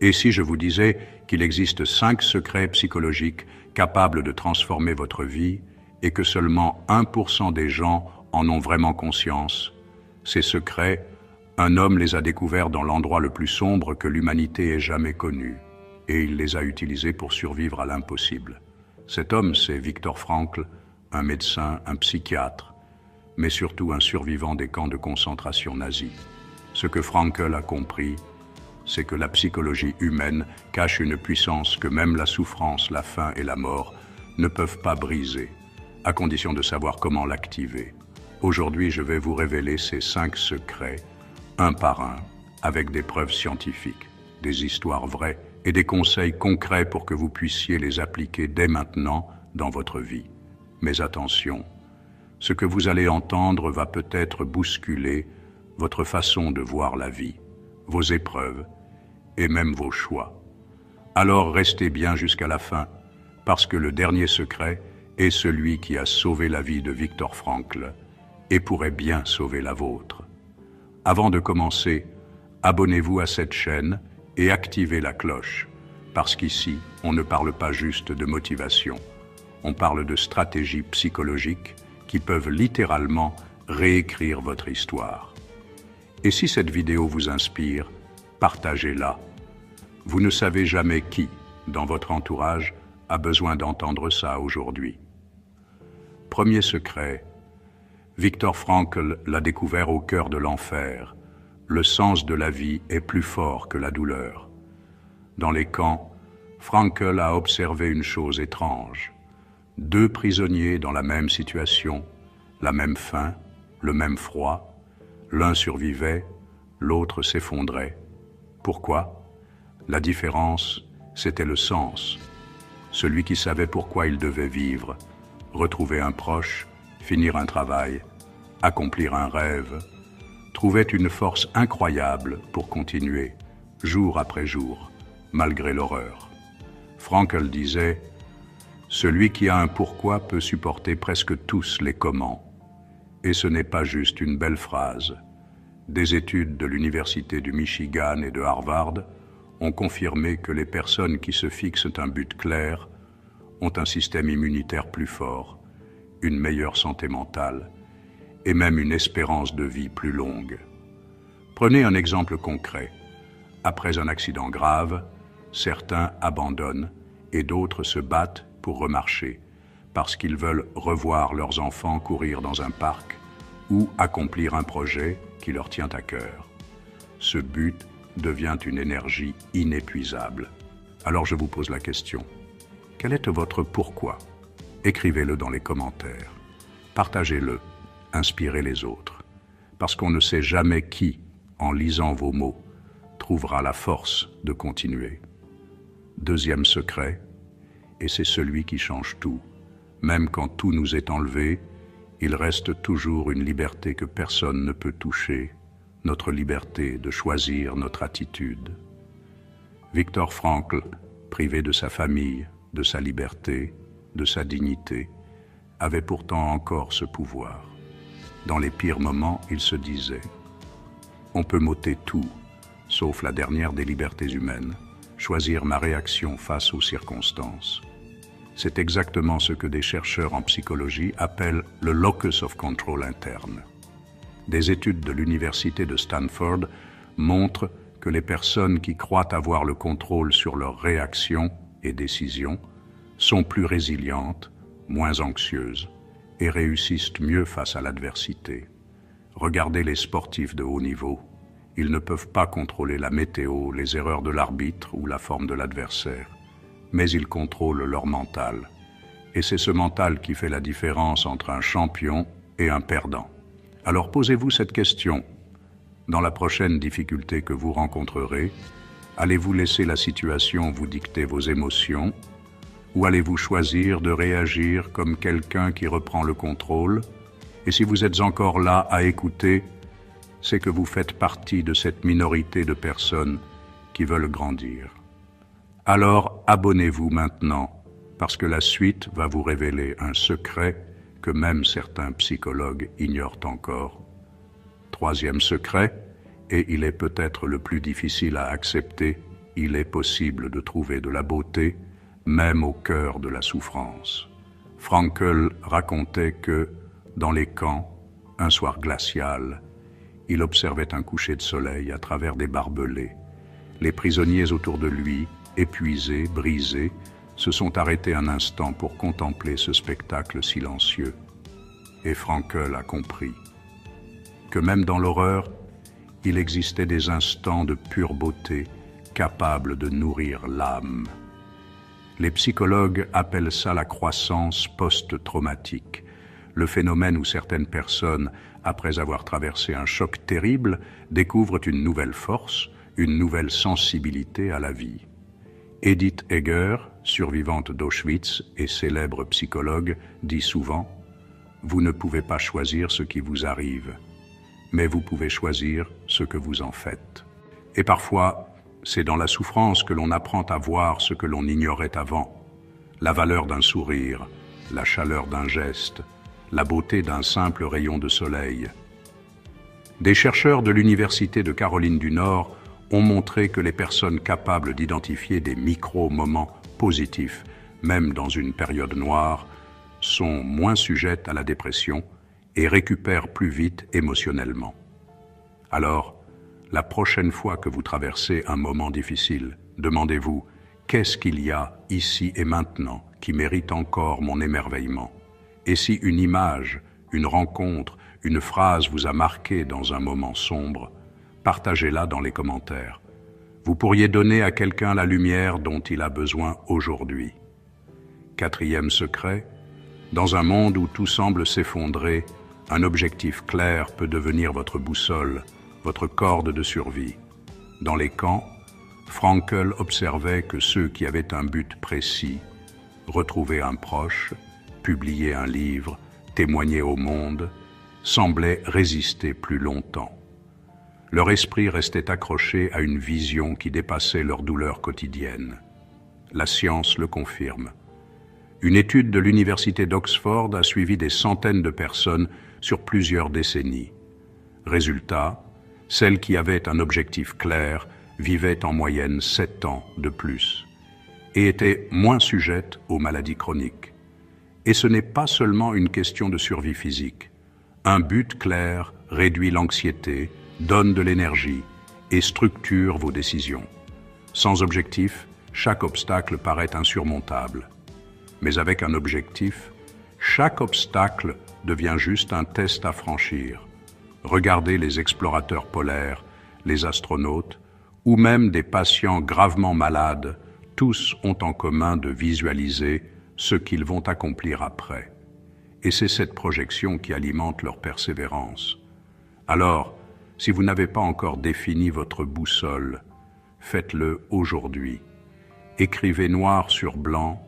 Et si je vous disais qu'il existe 5 secrets psychologiques capables de transformer votre vie et que seulement 1% des gens en ont vraiment conscience? Ces secrets, un homme les a découverts dans l'endroit le plus sombre que l'humanité ait jamais connu, et il les a utilisés pour survivre à l'impossible. Cet homme, c'est Viktor Frankl, un médecin, un psychiatre, mais surtout un survivant des camps de concentration nazis. Ce que Frankl a compris, c'est que la psychologie humaine cache une puissance que même la souffrance, la faim et la mort ne peuvent pas briser, à condition de savoir comment l'activer. Aujourd'hui, je vais vous révéler ces 5 secrets, un par un, avec des preuves scientifiques, des histoires vraies et des conseils concrets pour que vous puissiez les appliquer dès maintenant dans votre vie. Mais attention, ce que vous allez entendre va peut-être bousculer votre façon de voir la vie, vos épreuves et même vos choix. Alors restez bien jusqu'à la fin, parce que le dernier secret est celui qui a sauvé la vie de Viktor Frankl et pourrait bien sauver la vôtre. Avant de commencer, abonnez-vous à cette chaîne et activez la cloche, parce qu'ici, on ne parle pas juste de motivation, on parle de stratégies psychologiques qui peuvent littéralement réécrire votre histoire. Et si cette vidéo vous inspire, partagez-la. Vous ne savez jamais qui, dans votre entourage, a besoin d'entendre ça aujourd'hui. Premier secret, Viktor Frankl l'a découvert au cœur de l'enfer. Le sens de la vie est plus fort que la douleur. Dans les camps, Frankl a observé une chose étrange. 2 prisonniers dans la même situation, la même faim, le même froid. L'un survivait, l'autre s'effondrait. Pourquoi? La différence, c'était le sens. Celui qui savait pourquoi il devait vivre, retrouver un proche, finir un travail, accomplir un rêve, trouvait une force incroyable pour continuer, jour après jour, malgré l'horreur. Frankl disait « Celui qui a un pourquoi peut supporter presque tous les comment ». Et ce n'est pas juste une belle phrase. Des études de l'Université du Michigan et de Harvard ont confirmé que les personnes qui se fixent un but clair ont un système immunitaire plus fort, une meilleure santé mentale et même une espérance de vie plus longue. Prenez un exemple concret. Après un accident grave, certains abandonnent et d'autres se battent pour remarcher parce qu'ils veulent revoir leurs enfants courir dans un parc ou accomplir un projet qui leur tient à cœur. Ce but devient une énergie inépuisable. Alors je vous pose la question. Quel est votre pourquoi? Écrivez-le dans les commentaires. Partagez-le. Inspirez les autres. Parce qu'on ne sait jamais qui, en lisant vos mots, trouvera la force de continuer. Deuxième secret, et c'est celui qui change tout. Même quand tout nous est enlevé, il reste toujours une liberté que personne ne peut toucher, notre liberté de choisir notre attitude. Viktor Frankl, privé de sa famille, de sa liberté, de sa dignité, avait pourtant encore ce pouvoir. Dans les pires moments, il se disait « On peut m'ôter tout, sauf la dernière des libertés humaines, choisir ma réaction face aux circonstances. » C'est exactement ce que des chercheurs en psychologie appellent le locus of control interne. Des études de l'université de Stanford montrent que les personnes qui croient avoir le contrôle sur leurs réactions et décisions sont plus résilientes, moins anxieuses et réussissent mieux face à l'adversité. Regardez les sportifs de haut niveau. Ils ne peuvent pas contrôler la météo, les erreurs de l'arbitre ou la forme de l'adversaire, mais ils contrôlent leur mental. Et c'est ce mental qui fait la différence entre un champion et un perdant. Alors posez-vous cette question. Dans la prochaine difficulté que vous rencontrerez, allez-vous laisser la situation vous dicter vos émotions ou allez-vous choisir de réagir comme quelqu'un qui reprend le contrôle? Et si vous êtes encore là à écouter, c'est que vous faites partie de cette minorité de personnes qui veulent grandir. Alors abonnez-vous maintenant, parce que la suite va vous révéler un secret que même certains psychologues ignorent encore. Troisième secret, et il est peut-être le plus difficile à accepter, Il est possible de trouver de la beauté, même au cœur de la souffrance. Frankl racontait que, dans les camps, un soir glacial, il observait un coucher de soleil à travers des barbelés. Les prisonniers autour de lui, épuisés, brisés, se sont arrêtés un instant pour contempler ce spectacle silencieux. Et Frankl a compris que même dans l'horreur, il existait des instants de pure beauté capables de nourrir l'âme. Les psychologues appellent ça la croissance post-traumatique, le phénomène où certaines personnes, après avoir traversé un choc terrible, découvrent une nouvelle force, une nouvelle sensibilité à la vie. Edith Eger, survivante d'Auschwitz et célèbre psychologue, dit souvent « Vous ne pouvez pas choisir ce qui vous arrive, mais vous pouvez choisir ce que vous en faites. » Et parfois, c'est dans la souffrance que l'on apprend à voir ce que l'on ignorait avant. La valeur d'un sourire, la chaleur d'un geste, la beauté d'un simple rayon de soleil. Des chercheurs de l'Université de Caroline du Nord ont montré que les personnes capables d'identifier des micro-moments positifs, même dans une période noire, sont moins sujettes à la dépression et récupèrent plus vite émotionnellement. Alors, la prochaine fois que vous traversez un moment difficile, demandez-vous « Qu'est-ce qu'il y a ici et maintenant qui mérite encore mon émerveillement ?» Et si une image, une rencontre, une phrase vous a marqué dans un moment sombre, partagez-la dans les commentaires. Vous pourriez donner à quelqu'un la lumière dont il a besoin aujourd'hui. Quatrième secret, dans un monde où tout semble s'effondrer, un objectif clair peut devenir votre boussole, votre corde de survie. Dans les camps, Frankl observait que ceux qui avaient un but précis, retrouver un proche, publier un livre, témoigner au monde, semblaient résister plus longtemps. Leur esprit restait accroché à une vision qui dépassait leur douleur quotidienne. La science le confirme. Une étude de l'Université d'Oxford a suivi des centaines de personnes sur plusieurs décennies. Résultat, celles qui avaient un objectif clair vivaient en moyenne 7 ans de plus et étaient moins sujettes aux maladies chroniques. Et ce n'est pas seulement une question de survie physique. Un but clair réduit l'anxiété, donne de l'énergie et structure vos décisions. Sans objectif, chaque obstacle paraît insurmontable. Mais avec un objectif, chaque obstacle devient juste un test à franchir. Regardez les explorateurs polaires, les astronautes, ou même des patients gravement malades, tous ont en commun de visualiser ce qu'ils vont accomplir après. Et c'est cette projection qui alimente leur persévérance. Alors, si vous n'avez pas encore défini votre boussole, faites-le aujourd'hui. Écrivez noir sur blanc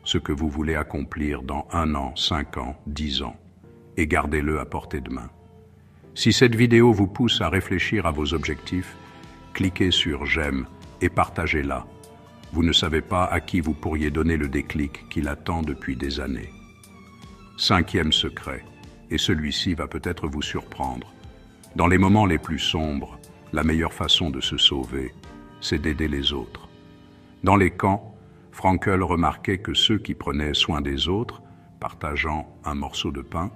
ce que vous voulez accomplir dans 1 an, 5 ans, 10 ans, et gardez-le à portée de main. Si cette vidéo vous pousse à réfléchir à vos objectifs, cliquez sur « J'aime » et partagez-la. Vous ne savez pas à qui vous pourriez donner le déclic qu'il attend depuis des années. 5e secret, et celui-ci va peut-être vous surprendre. Dans les moments les plus sombres, la meilleure façon de se sauver, c'est d'aider les autres. Dans les camps, Frankl remarquait que ceux qui prenaient soin des autres, partageant un morceau de pain,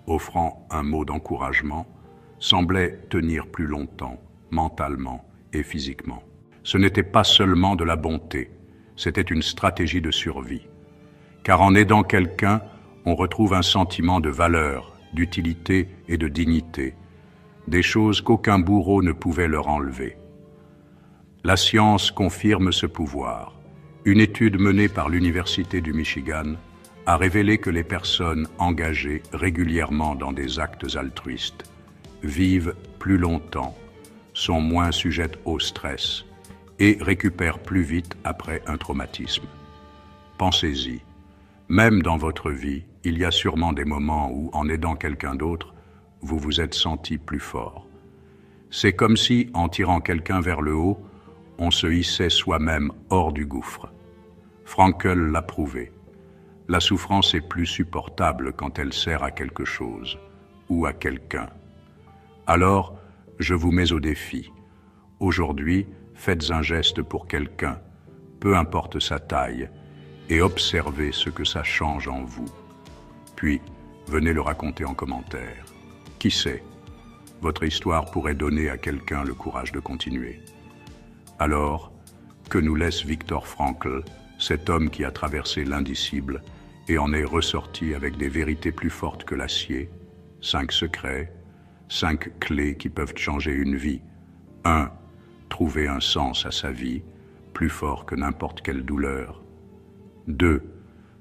offrant un mot d'encouragement, semblaient tenir plus longtemps, mentalement et physiquement. Ce n'était pas seulement de la bonté, c'était une stratégie de survie. Car en aidant quelqu'un, on retrouve un sentiment de valeur, d'utilité et de dignité, des choses qu'aucun bourreau ne pouvait leur enlever. La science confirme ce pouvoir. Une étude menée par l'Université du Michigan a révélé que les personnes engagées régulièrement dans des actes altruistes vivent plus longtemps, sont moins sujettes au stress et récupèrent plus vite après un traumatisme. Pensez-y, même dans votre vie, il y a sûrement des moments où, en aidant quelqu'un d'autre, vous vous êtes senti plus fort. C'est comme si, en tirant quelqu'un vers le haut, on se hissait soi-même hors du gouffre. Frankl l'a prouvé. La souffrance est plus supportable quand elle sert à quelque chose ou à quelqu'un. Alors, je vous mets au défi. Aujourd'hui, faites un geste pour quelqu'un, peu importe sa taille, et observez ce que ça change en vous. Puis, venez le raconter en commentaire. Qui sait, votre histoire pourrait donner à quelqu'un le courage de continuer. Alors, que nous laisse Viktor Frankl, cet homme qui a traversé l'indicible et en est ressorti avec des vérités plus fortes que l'acier, 5 secrets, 5 clés qui peuvent changer une vie. 1. Trouver un sens à sa vie, plus fort que n'importe quelle douleur. 2.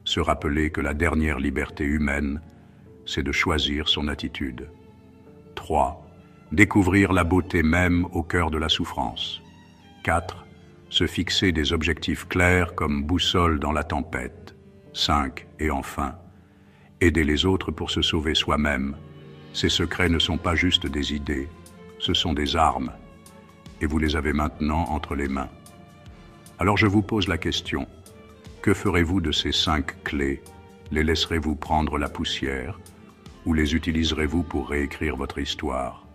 Se rappeler que la dernière liberté humaine, c'est de choisir son attitude. 3. Découvrir la beauté même au cœur de la souffrance. 4. Se fixer des objectifs clairs comme boussole dans la tempête. 5. Et enfin, aider les autres pour se sauver soi-même. Ces secrets ne sont pas juste des idées, ce sont des armes. Et vous les avez maintenant entre les mains. Alors je vous pose la question, que ferez-vous de ces 5 clés? Les laisserez-vous prendre la poussière ou les utiliserez-vous pour réécrire votre histoire?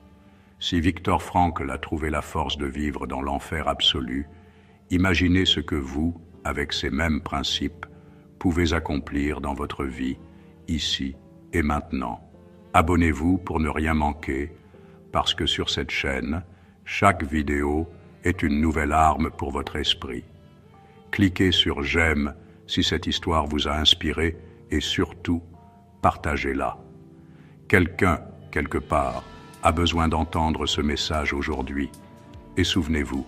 Si Viktor Frankl a trouvé la force de vivre dans l'enfer absolu, imaginez ce que vous, avec ces mêmes principes, pouvez accomplir dans votre vie, ici et maintenant. Abonnez-vous pour ne rien manquer, parce que sur cette chaîne, chaque vidéo est une nouvelle arme pour votre esprit. Cliquez sur « J'aime » si cette histoire vous a inspiré et surtout, partagez-la. Quelqu'un, quelque part, a besoin d'entendre ce message aujourd'hui. Et souvenez-vous,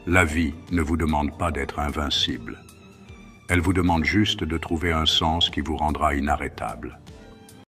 la vie ne vous demande pas d'être invincible. Elle vous demande juste de trouver un sens qui vous rendra inarrêtable.